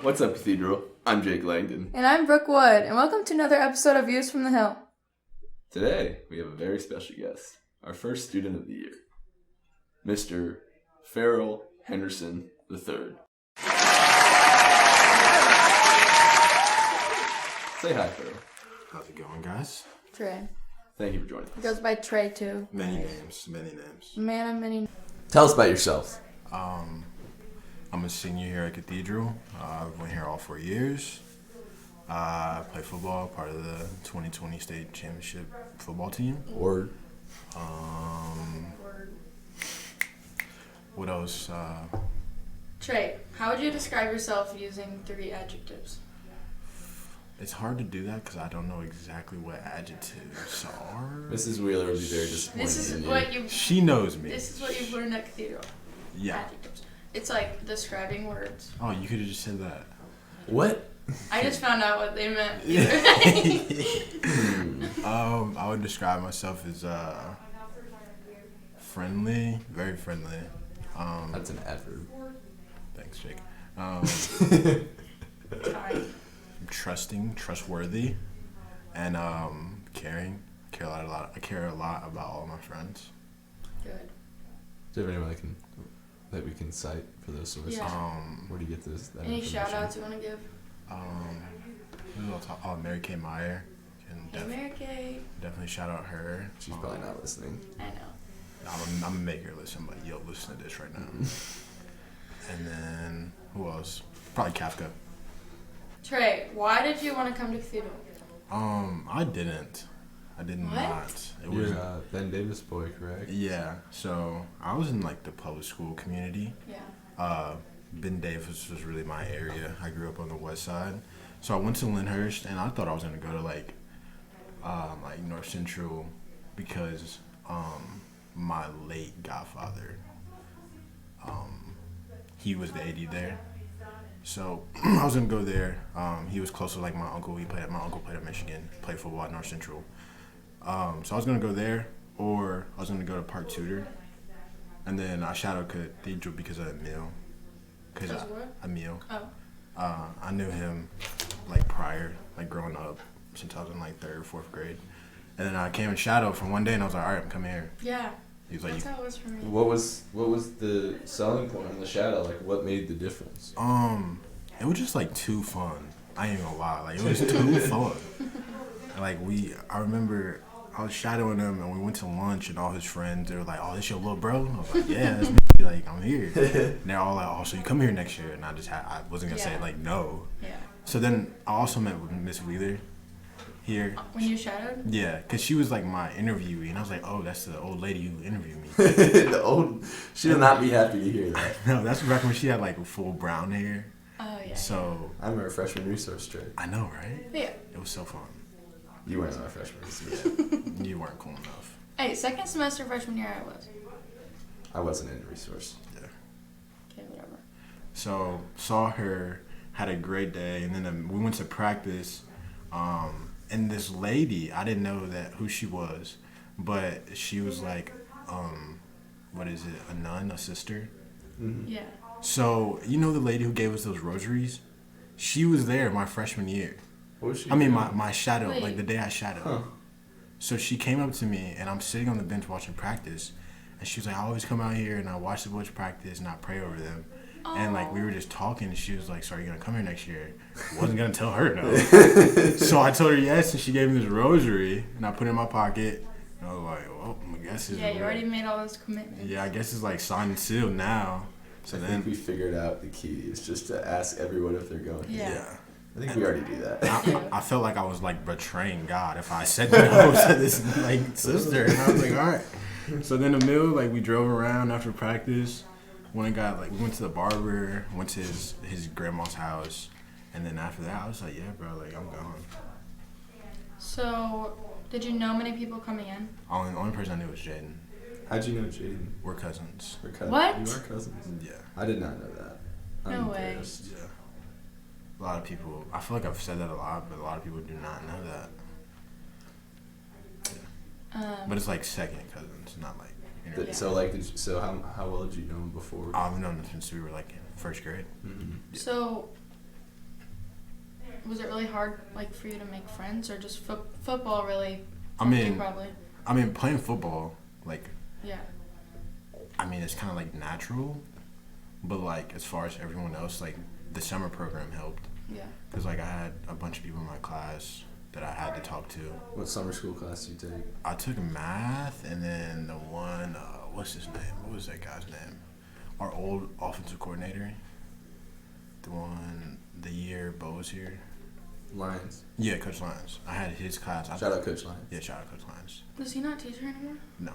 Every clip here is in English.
What's up, Cathedral? I'm Jake Langdon. And I'm Brooke Wood, and welcome to another episode of Views from the Hill. Today, we have a very special guest, our first student of the year, Mr. Farrell Henderson III. Say hi, Farrell. How's it going, guys? Trey. Thank you for joining He us. goes by Trey, too. Many names. Man of many. Tell us about yourself. I'm a senior here at Cathedral. I've been here all 4 years. I play football, part of the 2020 state championship football team. Word. What else? Trey, how would you describe yourself using 3 adjectives? It's hard to do that because I don't know exactly what adjectives are. Mrs. Wheeler would be very disappointed This is in you. what you. She knows me. This is what you've learned at Cathedral. Yeah. Adjectives. It's like describing words. Oh, you could have just said that. What? I just found out what they meant. I would describe myself as friendly, very friendly. That's an adverb. Thanks, Jake. Sorry. Trusting, trustworthy, and caring. I care a lot about all my friends. Good. Do you have anyone that we can cite for those sources? Yeah. Where do you get this? Any shout outs you want to give? Who else? Mary Kay Meyer. Hey, Mary Kay. Definitely shout out her. She's probably not listening. I know. I'm gonna make her listen. But yo, listen to this right now. And then who else? Probably Kafka. Trey, why did you want to come to Cathedral? I didn't. I did What? not. It You're was a Ben Davis boy, correct? yeah. So I was in like the public school community. Yeah. Ben Davis was really my area. I grew up on the west side. So I went to Lyndhurst, and I thought I was going to go to like North Central because my late godfather, he was the AD there. So I was going to go there. He was close to like my uncle. My uncle played at Michigan, played football at North Central. So I was going to go there, or I was going to go to Park Tudor. And then I shadowed Cathedral because of Emil. Because what? Emil. Oh. I knew him like prior, like growing up since I was in like 3rd or 4th grade. And then I came in shadow from one day and I was like, all right, I'm coming here. Yeah. He was like, That's how it was for me. What was the selling point on the shadow? Like, what made the difference? it was just like too fun. I ain't gonna lie, like it was too fun. Like I remember I was shadowing him and we went to lunch and all his friends, they were like, oh, this your little bro? I was like, yeah, that's me. Like, I'm here. And they're all like, oh, so you come here next year? And I wasn't gonna say like no. Yeah. So then I also met with Miss Wheeler here. When you shadowed? Yeah, because she was like my interviewee, and I was like, oh, that's the old lady who interviewed me. She would not be happy to hear that. No, that's back when she had like full brown hair. Oh, yeah. So I'm a freshman resource trade. I know, right? Yeah. It was so fun. You weren't my freshman resource. You weren't cool enough. Hey, second semester freshman year I was. I wasn't in resource. Yeah. Okay, whatever. So saw her, had a great day, and then we went to practice. And this lady, I didn't know who she was, but she was like, what is it? A nun, a sister. Mm-hmm. Yeah. So you know the lady who gave us those rosaries? She was there my freshman year. What was she? I mean, doing? my shadow, Wait. like the day I shadowed. Huh. So she came up to me, and I'm sitting on the bench watching practice, and she was like, I always come out here, and I watch the boys practice, and I pray over them. And like we were just talking, and she was like, so are you going to come here next year? I wasn't going to tell her no. So I told her yes, and she gave me this rosary, and I put it in my pocket. And I was like, well, I guess it's... Yeah, you already made all those commitments. Yeah, I guess it's like signed and sealed now. So I then... think we figured out the key is just to ask everyone if they're going. Yeah. I think we already do that. I felt like I was like betraying God if I said no to this like sister, and I was like, all right. So then Emil, like we drove around after practice. When I got we went to the barber, went to his grandma's house, and then after that I was like, yeah, bro, like I'm gone. So, did you know many people coming in? The only person I knew was Jaden. How'd you know Jaden? We're cousins. We're cousins. What? You are cousins? Yeah. I did not know that. I'm No way. embarrassed. Yeah. A lot of people. I feel like I've said that a lot, but a lot of people do not know that. But it's like second cousins, not like. Yeah. So how well did you know him before? I've known him since we were like in 1st grade. Mm-hmm. So, was it really hard, like, for you to make friends, or just football really? I mean, probably. Playing football, like, Yeah. I mean, it's kind of like natural, but like as far as everyone else, like the summer program helped. Yeah. Because like I had a bunch of people in my class that I had to talk to. What summer school class did you take? I took math, and then the one, what's his name? What was that guy's name? Our old offensive coordinator. The year Bo was here. Lions. Yeah, Coach Lyons. I had his class. Shout out Coach Lions. Yeah, shout out Coach Lyons. Does he not teach her anymore? No.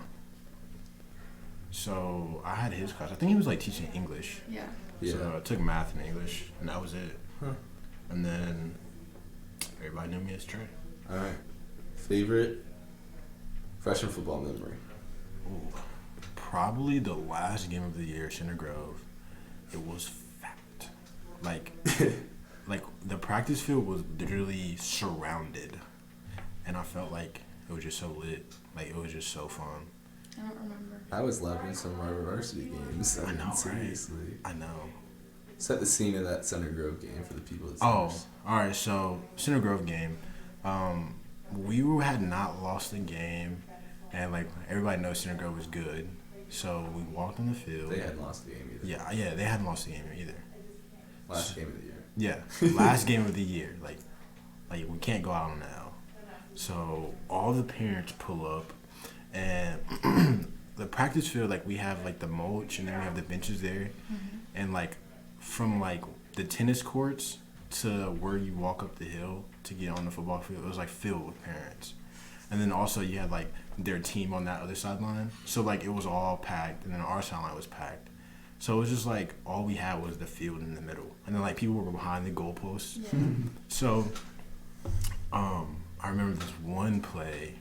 So I had his class. I think he was like teaching English. Yeah. So I took math and English, and that was it. Huh. And then everybody knew me as Trey. All right. Favorite freshman football memory? Ooh. Probably the last game of the year, Center Grove. It was fact. Like, like the practice field was literally surrounded, and I felt like it was just so lit. Like it was just so fun. I don't remember. I was loving some of our varsity games. I know, seriously. right? I know. Set the scene of that Center Grove game for the people that Oh, all right. So Center Grove game, we had not lost the game, and like everybody knows Center Grove was good. So we walked on the field. They hadn't lost the game either. Yeah, they hadn't lost the game either. Last game of the year. Yeah, last game of the year. Like we can't go out on the L. So all the parents pull up, and the practice field, like we have like the mulch, and then we have the benches there, and like from like the tennis courts to where you walk up the hill to get on the football field, it was like filled with parents. And then also you had like their team on that other sideline, so like it was all packed, and then our sideline was packed. So it was just like all we had was the field in the middle, and then like people were behind the goalposts. Yeah. So, I remember this one play.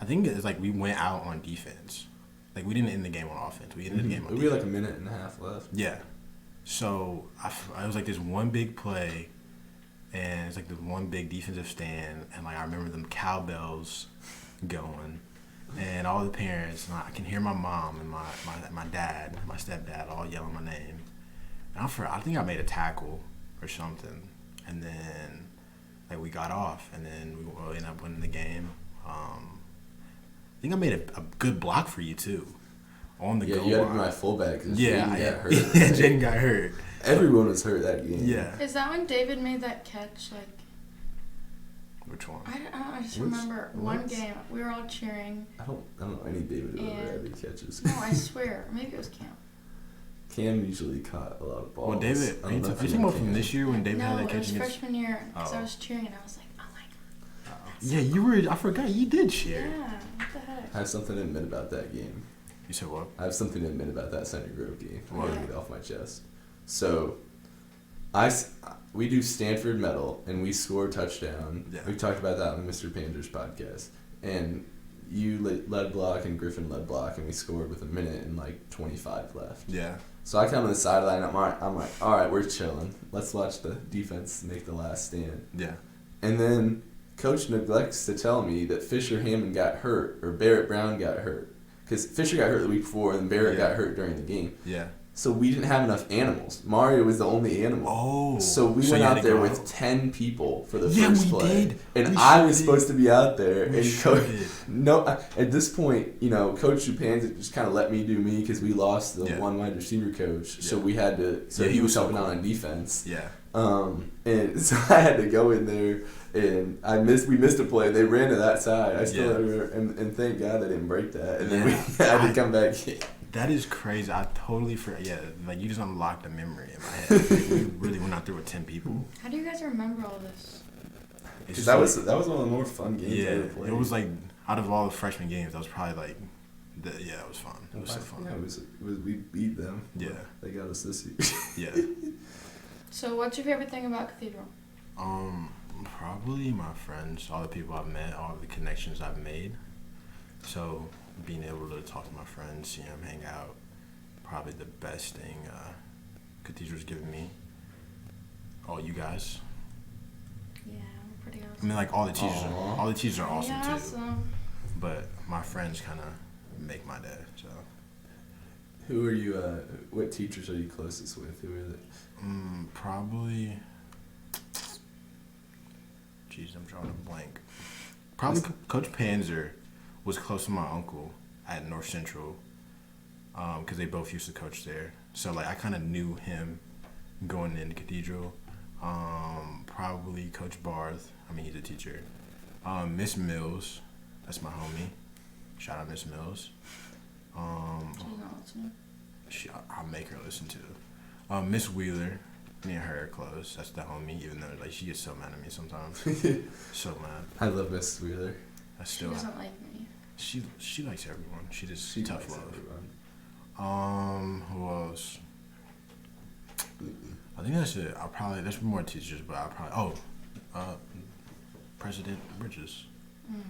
I think it's like we went out on defense. Like we didn't end the game on offense. We ended the game on defense. We had like a minute and a half left. Yeah. So I was like this one big play, and it's like this one big defensive stand, and like I remember them cowbells going, and all the parents, and I can hear my mom and my dad, my stepdad, all yelling my name. And I think I made a tackle or something, and then like we got off, and then we ended up winning the game. I think I made a good block for you too. On the goal you had to line. be my fullback because Yeah, Jaden got hurt. Yeah, Jaden got hurt. Everyone was hurt that game. Yeah. Is that when David made that catch? Like, Which one? I don't know. I just Which- remember what? one game we were all cheering. I don't know any David who ever And- had any catches. No, I swear, maybe it was Cam. Cam usually caught a lot of balls. Well, David, I are don't you know if talking know about from Cam. this year when David No, had that it catch was against? freshman year because I Oh. was cheering and I was like, oh my god. Yeah, you were. I forgot you did share. Yeah, what the heck? I have something to admit about that game. You said what? I have something to admit about that Center Grove game. I What? want to get it off my chest. So, we do Stanford Medal, and we score a touchdown. Yeah. We talked about that on the Mr. Pander's podcast. And you led block and Griffin led block, and we scored with a minute and like 25 left. Yeah. So I come to the sideline, I'm like, all right, we're chilling. Let's watch the defense make the last stand. Yeah. And then Coach neglects to tell me that Fisher Hammond got hurt, or Barrett Brown got hurt. Because Fisher got hurt the week before, and Barrett got hurt during the game. Yeah. So we didn't have enough animals. Mario was the only animal. Oh. So we you went had out to there go with out. 10 people for the Yeah, first we play. did. And We I sure was did. supposed to be out there. We and sure Coach, did. no, at this point, Coach Jupanzik just kind of let me do me because we lost the one wide receiver coach. So Yeah. we had to. So Yeah, he was so helping cool. out on defense. Yeah. And so I had to go in there, and we missed a play. They ran to that side. I still remember, and thank God they didn't break that. And then we had to come back in. That is crazy. I totally forgot. Yeah, like you just unlocked a memory in my head. Like, we really went out there with 10 people. How do you guys remember all this? It's Because that was one of the more fun games I Yeah, ever played. it was like out of all the freshman games, that was probably like, it was fun. It was so fun. Yeah, it was we beat them. Yeah. They got us this year. Yeah. So, what's your favorite thing about Cathedral? Probably my friends, all the people I've met, all the connections I've made. So being able to talk to my friends, see them hang out, probably the best thing Cathedral's given me. All you guys. Yeah, I'm pretty awesome. I mean, like all the teachers, Aw. all the teachers are awesome Yeah, too. awesome. But my friends kind of make my day. So. Who are you? What teachers are you closest with? Who are they? Probably. Jeez, I'm drawing a blank. Probably Coach Panzer was close to my uncle at North Central, because they both used to coach there. So like I kind of knew him going into Cathedral. Probably Coach Barth. I mean, he's a teacher. Miss Mills, that's my homie. Shout out Miss Mills. She's not listening. I'll make her listen to. Miss Wheeler, me and her are close. That's the homie, even though like she gets so mad at me sometimes. So mad. I love Miss Wheeler. She doesn't like me. She likes everyone. She tough love. Everyone. Who else? I think that's it. There's more teachers, but President Bridges.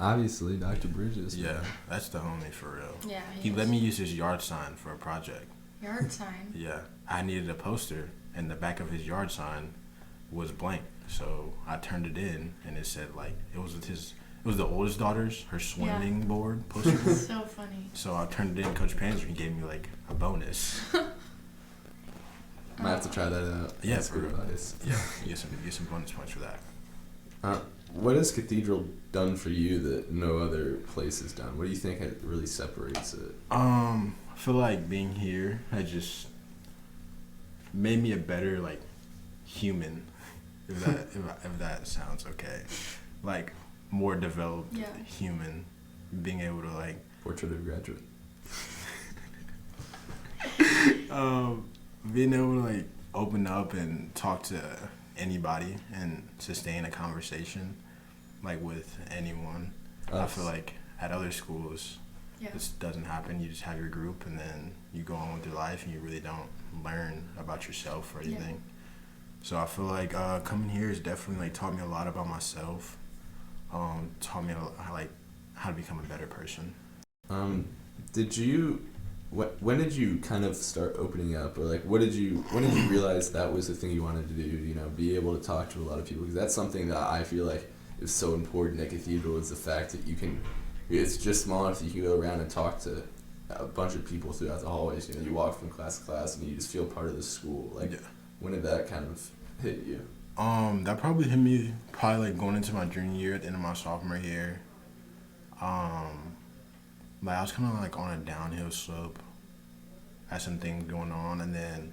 Obviously, Dr. Bridges. Yeah, that's the homie for real. Yeah, he let me use his yard sign for a project. Yard sign? Yeah, I needed a poster, and the back of his yard sign was blank. So I turned it in, and it said like it was the oldest daughter's, her swimming board poster. So funny. So I turned it in. Coach Panzer, he gave me like a bonus. Might have to try that out. Yeah, that's good advice. Yeah, you get some bonus points for that. What has Cathedral done for you that no other place has done? What do you think really separates it? I feel like being here has just made me a better like human, if that sounds okay. Like more developed human, being able to like portrait of a graduate. Being able to like open up and talk to anybody and sustain a conversation like with anyone. I feel like at other schools this doesn't happen. You just have your group and then you go on with your life and you really don't learn about yourself or anything. So I feel like coming here has definitely like taught me a lot about myself. Taught me how to become a better person. When did you kind of start opening up, or like when did you realize that was the thing you wanted to do? You know, be able to talk to a lot of people, because that's something that I feel like is so important at Cathedral, is the fact that you can. It's just small enough that you can go around and talk to a bunch of people throughout the hallways. You know, you walk from class to class and you just feel part of the school. Like, when did that kind of hit you? That probably hit me like going into my junior year, at the end of my sophomore year. Like I was kind of like on a downhill slope. Had some things going on, and then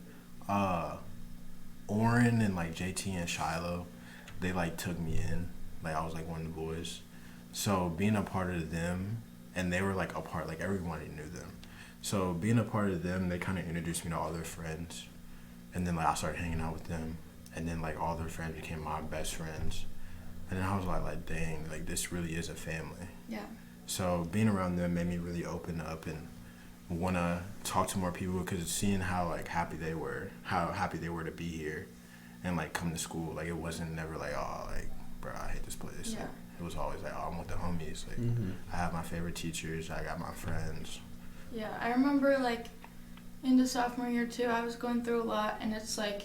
Oren and like JT and Shiloh, they like took me in. Like I was like one of the boys. So being a part of them, and they were like a part, like everybody knew them. So being a part of them, they kind of introduced me to all their friends, and then like I started hanging out with them, and then like all their friends became my best friends, and then I was like dang, like this really is a family. Yeah. So being around them made me really open up and want to talk to more people, because seeing how like happy they were to be here and like come to school. Like it wasn't never like, oh, like bro, I hate this place. Yeah. It was always like, oh, I'm with the homies. Like I have my favorite teachers. I got my friends. Yeah, I remember like into sophomore year too, I was going through a lot, and it's like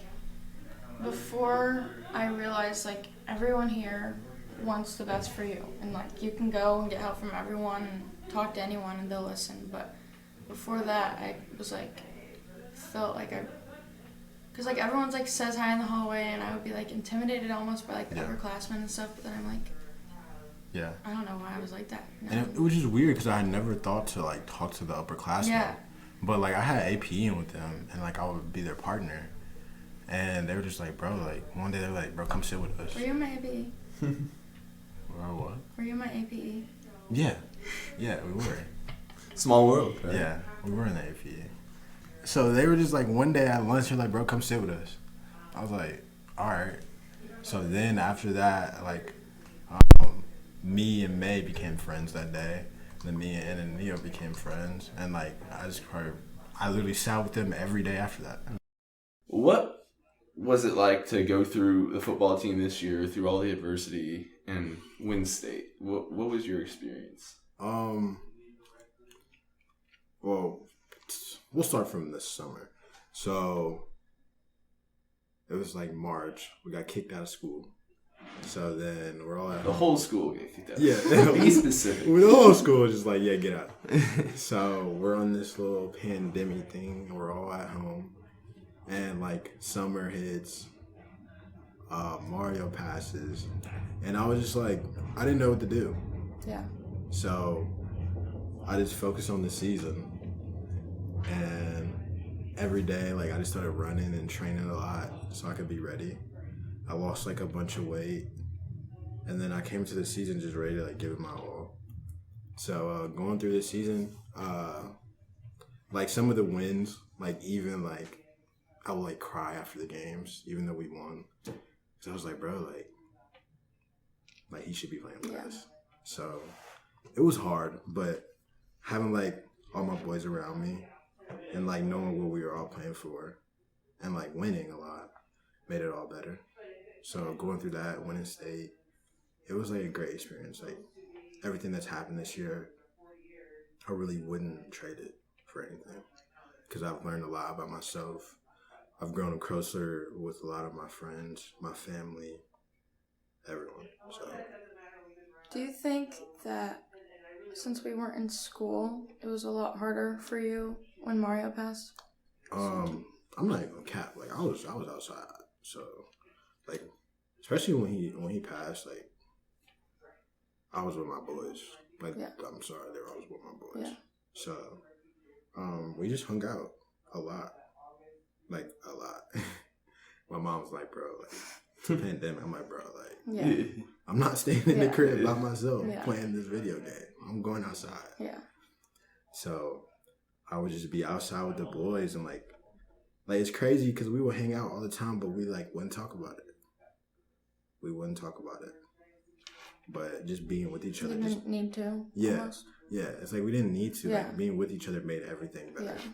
before I realized like everyone here wants the best for you, and like you can go and get help from everyone and talk to anyone and they'll listen. But before that, I was like felt like because like everyone's like says hi in the hallway, and I would be like intimidated almost by like the upperclassmen and stuff. But then I'm like, I don't know why I was like that. And it was just weird because I had never thought to like talk to the upperclassmen. Yeah. But like I had AP in with them, and like I would be their partner, and they were just like, bro, like one day they were like, bro, come sit with us. Were you in my APE? What? Were you in my APE? Yeah, we were. Small world, right? Yeah, we were in the APE. So they were just like, one day at lunch, they're like, bro, come sit with us. I was like, all right. So then after that, like, me and May became friends that day. Then me and Ann and Neo became friends. And like, I literally sat with them every day after that. What was it like to go through the football team this year, through all the adversity, and win state? What was your experience? Well, we'll start from this summer. So it was like March. We got kicked out of school. So then we're all at the whole school get kicked out. Yeah. Be specific. The whole school was just like, yeah, get out. So we're on this little pandemic thing. We're all at home. And like summer hits. Mario passes, and I was just like, I didn't know what to do. Yeah. So I just focused on the season, and every day, like, I just started running and training a lot so I could be ready. I lost like a bunch of weight, and then I came to the season just ready to like give it my all. So going through this season, like some of the wins, like even like I would like cry after the games, even though we won. So I was like, bro, like he should be playing with us. So it was hard, but having like all my boys around me and like knowing what we were all playing for and like winning a lot made it all better. So going through that, winning state, it was like a great experience. Like everything that's happened this year, I really wouldn't trade it for anything because I've learned a lot about myself. I've grown closer with a lot of my friends, my family, everyone. So, do you think that since we weren't in school, it was a lot harder for you when Mario passed? I'm not even gonna cap. Like I was outside. So, like, especially when he passed, like I was with my boys. Like I'm sorry, they were always with my boys. Yeah. So, we just hung out a lot. Like, a lot. My mom was like, bro, like, pandemic. I'm like, bro, like, I'm not staying in the crib by myself playing this video game. I'm going outside. Yeah. So, I would just be outside with the boys and, like it's crazy because we would hang out all the time, but we, like, wouldn't talk about it. We wouldn't talk about it. But just being with each other. You didn't need to? Yeah. Almost. Yeah. It's like we didn't need to. Yeah. Like, being with each other made everything better. Yeah.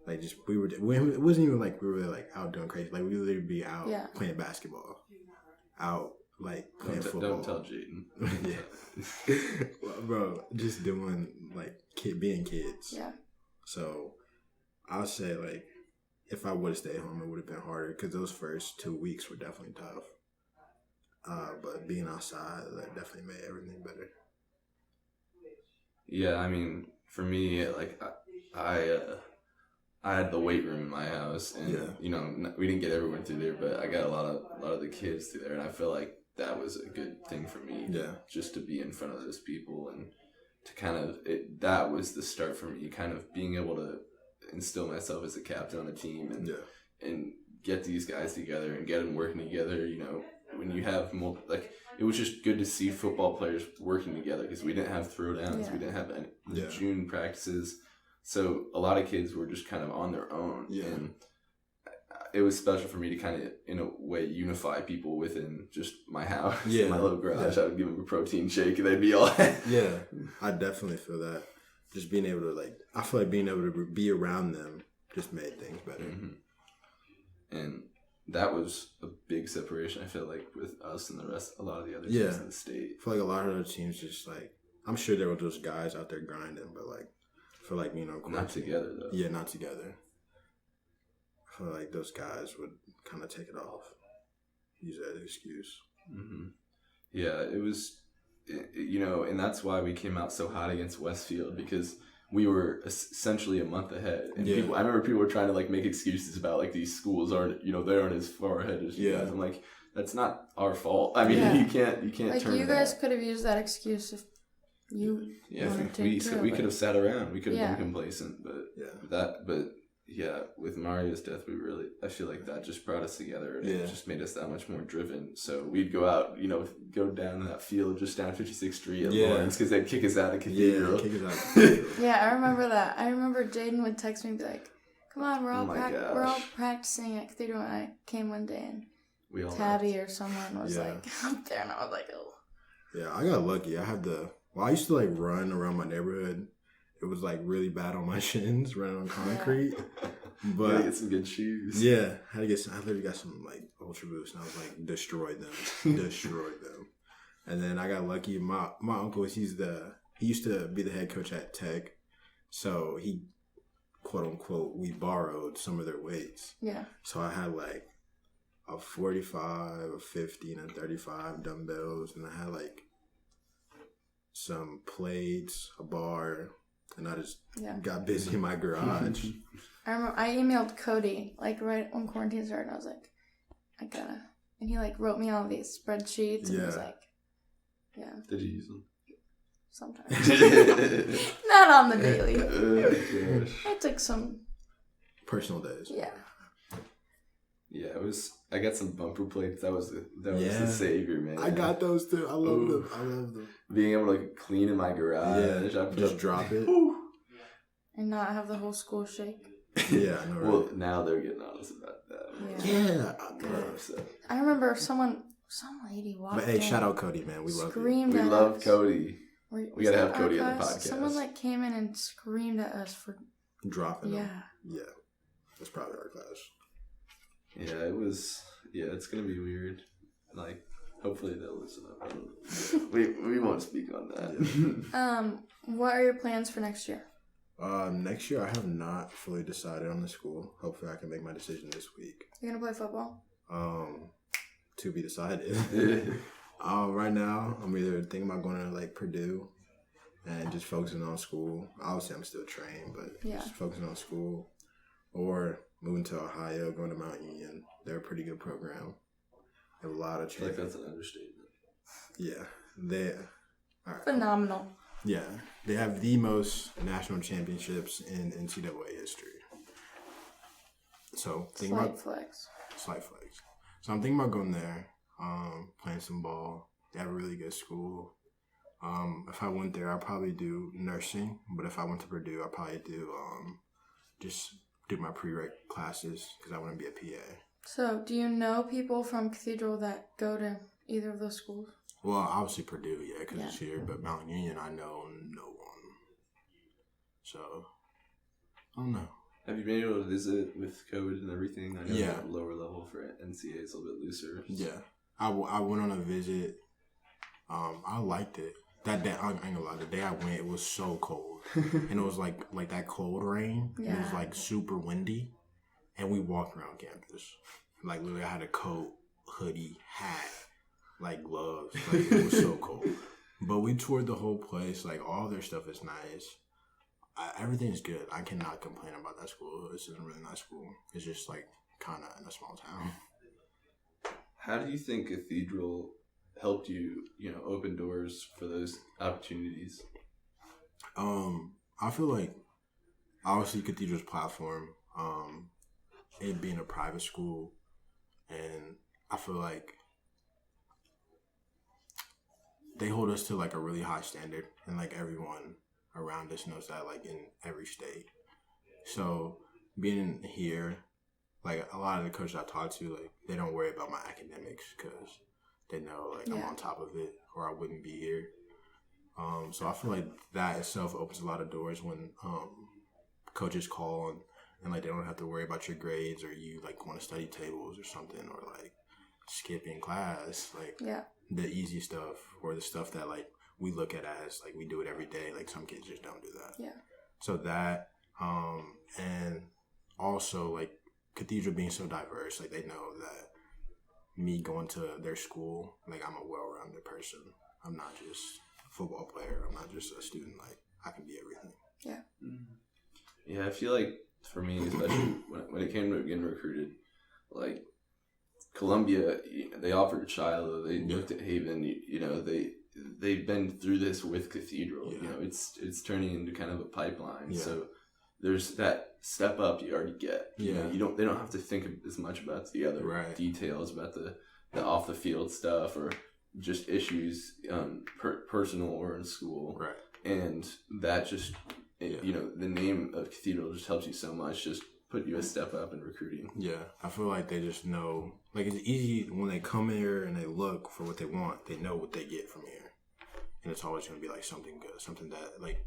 Like, just, it wasn't even like we were like out doing crazy. Like, we would literally be out playing basketball. Out, like, playing football. Don't tell Jaden. Yeah. Well, bro, just doing, like, being kids. Yeah. So, I'll say, like, if I would have stayed home, it would have been harder because those first 2 weeks were definitely tough. But being outside, that definitely made everything better. Yeah, I mean, for me, like, I had the weight room in my house, and you know, we didn't get everyone through there, but I got a lot of the kids through there, and I feel like that was a good thing for me. Yeah, just to be in front of those people and to kind of that was the start for me, kind of being able to instill myself as a captain on the team and get these guys together and get them working together. You know, when you have it was just good to see football players working together because we didn't have throwdowns, we didn't have any June practices. So a lot of kids were just kind of on their own, and it was special for me to kind of, in a way, unify people within just my house, my little garage. I would give them a protein shake, and they'd be all. Yeah, I definitely feel that. Just being able to I feel like being able to be around them just made things better. Mm-hmm. And that was a big separation. I feel like with us and a lot of the other teams in the state. I feel like a lot of other teams just I'm sure there were those guys out there grinding, but I feel like, you know, not together though. Yeah, not together. I feel like those guys would kind of take it off, use that as an excuse. Mm-hmm. Yeah, it was, you know, and that's why we came out so hot against Westfield, because we were essentially a month ahead. And I remember people were trying to make excuses about these schools aren't, you know, they aren't as far ahead as you guys. I'm like, that's not our fault. I mean, you can't turn you guys could have used that excuse if you wanted to. We could have sat around. We could have been complacent, but with Mario's death, I feel like that just brought us together, and it just made us that much more driven. So we'd go out, you know, go down that field just down 56th Street at Lawrence, because they'd kick us out of Cathedral. I remember that. I remember Jaden would text me and be like, come on, we're all practicing at Cathedral. And I came one day and Tabby or someone was up there, and I was like, oh. Yeah, I got lucky. I used to run around my neighborhood. It was really bad on my shins, running on concrete. But you gotta get some good shoes. Yeah, I literally got some Ultra Boost, and I was destroyed them. And then I got lucky. My uncle, he used to be the head coach at Tech, so he, quote unquote, we borrowed some of their weights. Yeah. So I had a 45, a 50, and a 35 dumbbells, and I had some plates, a bar, and I just got busy in my garage. I remember I emailed Cody right when quarantine started, and I was like, I gotta And he like wrote me all these spreadsheets and was like, yeah. Did you use them? Sometimes. Not on the daily. I took some personal days. Yeah. Yeah, I got some bumper plates. That was the savior, man. I got those too. I love them. Being able to clean in my garage. Yeah, just drop it. And not have the whole school shake. Yeah, I know, right? Well, now they're getting honest about that. Yeah. I remember some lady walked in. But hey, shout out Cody, man. We love you. We love Cody. We gotta have Cody on the podcast. Someone like came in and screamed at us for dropping them. Yeah. Yeah. That's probably our class. Yeah, it was. Yeah, it's gonna be weird. Like, hopefully they'll listen up. I don't know. We won't speak on that. Yeah. What are your plans for next year? Next year I have not fully decided on the school. Hopefully I can make my decision this week. You're gonna play football? To be decided. Right now I'm either thinking about going to like Purdue and just focusing on school. Obviously I'm still trained, but just focusing on school, or moving to Ohio, going to Mount Union. They're a pretty good program. They have a lot of I feel like that's an understatement. Yeah, they phenomenal. Yeah, they have the most national championships in NCAA history. So Slight flex. So I'm thinking about going there, playing some ball. They have a really good school. If I went there, I'd probably do nursing. But if I went to Purdue, I'd probably do just do my prereq classes because I want to be a PA. So, do you know people from Cathedral that go to either of those schools? Well, obviously Purdue, because it's here. But Mount Union, I know no one. So, I don't know. Have you been able to visit with COVID and everything? I know that lower level for NCAA is a little bit looser. Yeah. I went on a visit. I liked it. That day, I ain't gonna lie, the day I went, it was so cold. And it was like that cold rain. Yeah. It was like super windy. And we walked around campus. Like literally I had a coat, hoodie, hat, like gloves. Like it was so cold. But we toured the whole place. Like all their stuff is nice. Everything's good. I cannot complain about that school. It's a really nice school. It's just like kind of in a small town. How do you think Cathedral helped you, open doors for those opportunities? I feel like obviously Cathedral's platform, it being a private school, and I feel like they hold us to like a really high standard, and like everyone around us knows that, like in every state. So being here, like a lot of the coaches I talk to, like they don't worry about my academics because they know like I'm on top of it, or I wouldn't be here. So I feel like that itself opens a lot of doors when coaches call and like they don't have to worry about your grades, or you like want to study tables or something, or like skipping class, like the easy stuff, or the stuff that like we look at as like we do it every day. Like some kids just don't do that. Yeah. So that, and also like Cathedral being so diverse, like they know that me going to their school, like I'm a well-rounded person. I'm not just a football player. I'm not just a student. Like I can be everything. Yeah. Mm-hmm. Yeah, I feel like for me, especially when it came to getting recruited, like Columbia, they offered Shiloh, they looked at Haven. They've been through this with Cathedral. Yeah. It's turning into kind of a pipeline. Yeah. So there's that step up you already get. Yeah. They don't have to think as much about the other details about the off the field stuff or just issues, personal or in school. Right. And that just the name of Cathedral just helps you so much. Just put you a step up in recruiting. Yeah, I feel like they just know. Like it's easy when they come here and they look for what they want. They know what they get from here, and it's always going to be like something good, something that like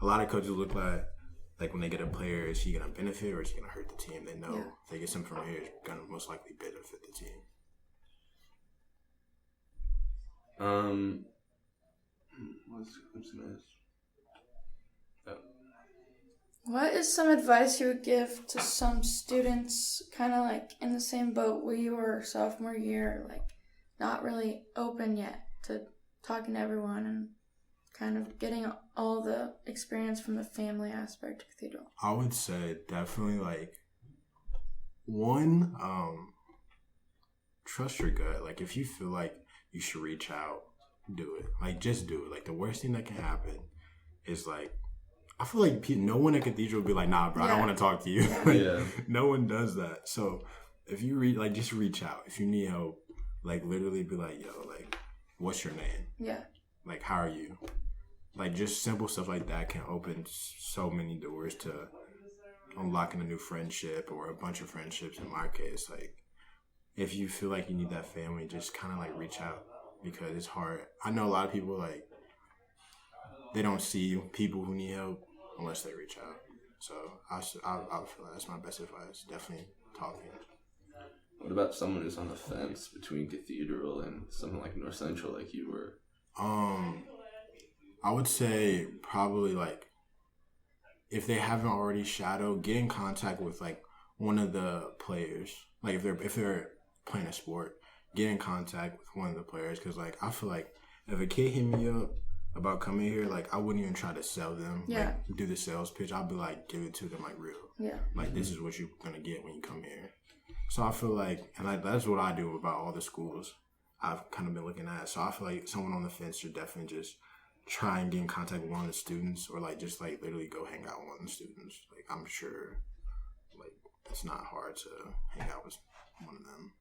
a lot of coaches look like when they get a player, is he going to benefit or is he going to hurt the team? They know if they get something from here, it's going to most likely benefit the team. What is some advice you would give to some students kind of like in the same boat where you were sophomore year, like not really open yet to talking to everyone and kind of getting all the experience from the family aspect of Cathedral? I would say definitely like one, trust your gut. Like, if you feel like you should reach out, do it. Like, just do it. Like, the worst thing that can happen is, like, I feel like no one at Cathedral would be like, nah, bro, I don't want to talk to you. Like, no one does that. So, if you just reach out. If you need help, like, literally be like, yo, like, what's your name? Yeah. Like, how are you? Like, just simple stuff like that can open so many doors to unlocking a new friendship or a bunch of friendships. In my case, like, if you feel like you need that family, just kind of, like, reach out because it's hard. I know a lot of people, like, they don't see people who need help unless they reach out. So I feel like that's my best advice. Definitely talking. What about someone who's on the fence between Cathedral and something like North Central, like you were? I would say probably, like, if they haven't already shadowed, get in contact with, like, one of the players. Like, if they're playing a sport, get in contact with one of the players. Because, like, I feel like if a kid hit me up about coming here, like, I wouldn't even try to sell them. Yeah. Like, do the sales pitch. I'll be like, give it to them, like, real. Yeah. Like, this is what you're going to get when you come here. So I feel like, and that's what I do about all the schools I've kind of been looking at. So I feel like someone on the fence should definitely just try and get in contact with one of the students, or, like, just, like, literally go hang out with one of the students. Like, I'm sure, like, it's not hard to hang out with one of them.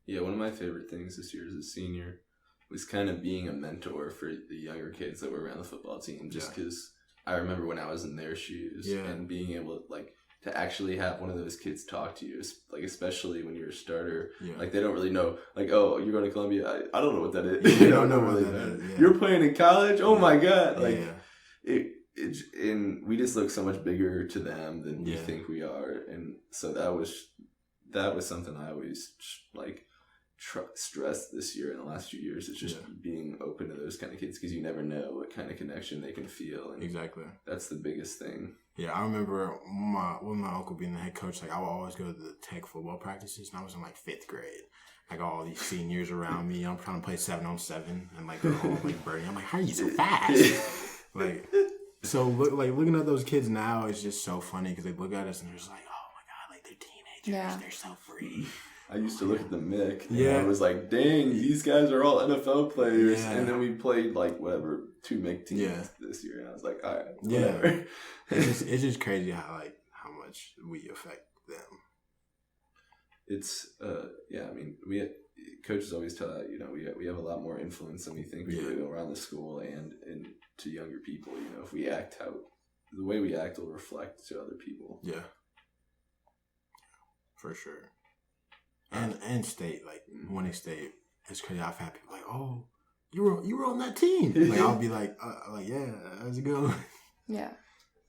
Yeah, one of my favorite things this year as a senior was kind of being a mentor for the younger kids that were around the football team, just because I remember when I was in their shoes and being able to, like, to actually have one of those kids talk to you, like, especially when you're a starter. Like, they don't really know, like, oh, you're going to Columbia? I don't know what that is. You don't know what that is. Yeah. You're playing in college? Oh, my God. Like, and we just look so much bigger to them than we think we are. And so that was something I always, like, stressed this year in the last few years. It's just being open to those kind of kids, because you never know what kind of connection they can feel. And exactly. That's the biggest thing. Yeah, I remember with my uncle being the head coach, like, I would always go to the tech football practices, and I was in, like, 5th grade. Like, all these seniors around me, I'm trying to play 7-on-7 and, like, go home, like, Bernie. I'm like, how are you so fast? Like, so looking at those kids now is just so funny, because they look at us and they're just like, oh my God, like, they're teenagers. Yeah. They're so free. I used to look at the MIC, and I was like, dang, these guys are all NFL players. Yeah. And then we played, like, 2 MIC teams this year, and I was like, all right, whatever. Yeah. It's just crazy how much we affect them. It's, I mean, coaches always tell that, you know, we have a lot more influence than we think we do around the school and to younger people. You know, if we act out, the way we act will reflect to other people. Yeah. For sure. And state, like, winning state, it's crazy. I've had people like, oh, you were on that team. Like, I'll be like, yeah, how's it going? Yeah.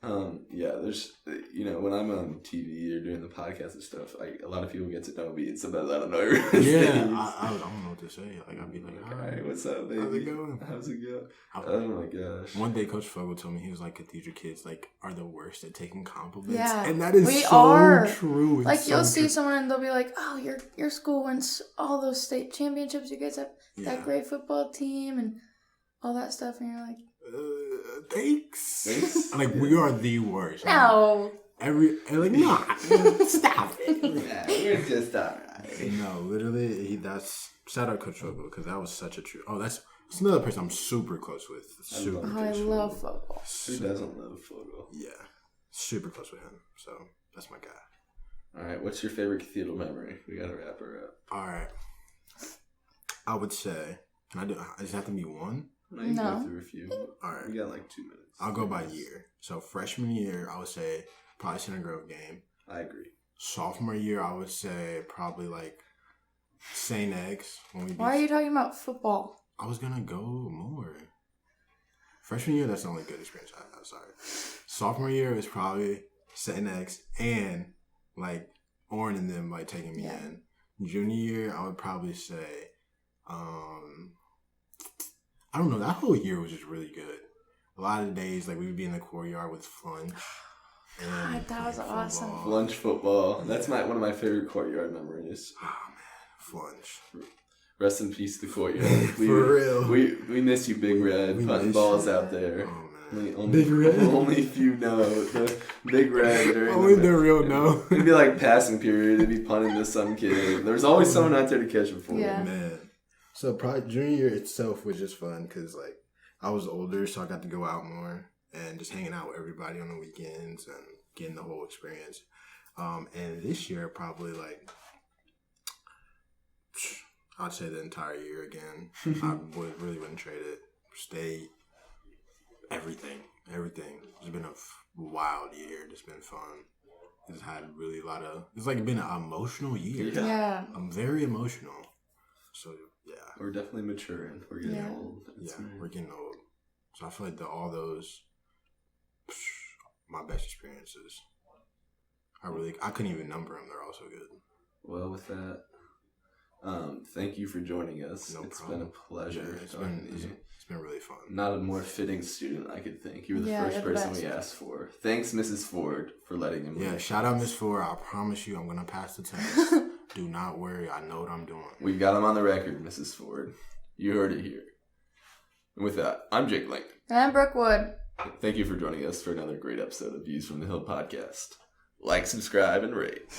There's, you know, when I'm on TV or doing the podcast and stuff, a lot of people get to know me, and sometimes I don't know everyone's names. I don't know what to say. Like, I'll be like, hi, what's up, baby? How's it going? Oh my gosh. One day, Coach Fogel told me, he was like, Cathedral kids, like, are the worst at taking compliments. Yeah. And that is so true. Like, you'll see someone and they'll be like, oh, your school wins all those state championships. You guys have that great football team and all that stuff. And you're like, thanks. Like, we are the worst. No. Stop it. We're just alright. No, literally, that's shout out Coach Fogel, because that was such a true. Oh, that's another person I'm super close with. I love Fogel. Who doesn't love Fogel? Yeah, super close with him. So that's my guy. All right, what's your favorite Cathedral memory? We gotta wrap her up. All right, I would say, does it have to be one? No, you can go through a few. All right. We got like 2 minutes. I'll go by year. So freshman year, I would say probably Center Grove game. I agree. Sophomore year, I would say probably like St. X. Why are you talking about football? I was going to go more. Freshman year, that's the only good experience I had. Sorry. Sophomore year is probably St. X and like Oren and them like taking me in. Junior year, I would probably say, I don't know. That whole year was just really good. A lot of the days, like, we would be in the courtyard with Flunch. God, that was awesome. Flunch football. That's one of my favorite courtyard memories. Oh, man. Flunch. Rest in peace, the courtyard. For real. We miss you, Big Red. Putting balls out there. Oh, man. Big Red. Only few know the Big Red. Only the real know. It'd be like passing period. They'd be punting to some kid. There's always someone out there to catch it for. Yeah. Man. So probably junior year itself was just fun because like I was older, so I got to go out more and just hanging out with everybody on the weekends and getting the whole experience. And this year probably like I'd say the entire year again. I really wouldn't trade it. State, everything. It's been a wild year. It's been fun. It's had really a lot of. It's like been an emotional year. Yeah. I'm very emotional. So yeah, we're definitely maturing. We're getting old. We're getting old. So I feel like all those, my best experiences. I couldn't even number them. They're all so good. Well, with that, thank you for joining us. No It's problem. been a pleasure. Yeah, it's been really fun. Not a more fitting student I could think. You were the first person we asked for. Thanks, Mrs. Ford, for letting him. Yeah, shout out Miss Ford. I promise you, I'm gonna pass the test. Do not worry. I know what I'm doing. We got him on the record, Mrs. Ford. You heard it here. And with that, I'm Jake Langton. And I'm Brookwood. Thank you for joining us for another great episode of Views from the Hill podcast. Like, subscribe, and rate.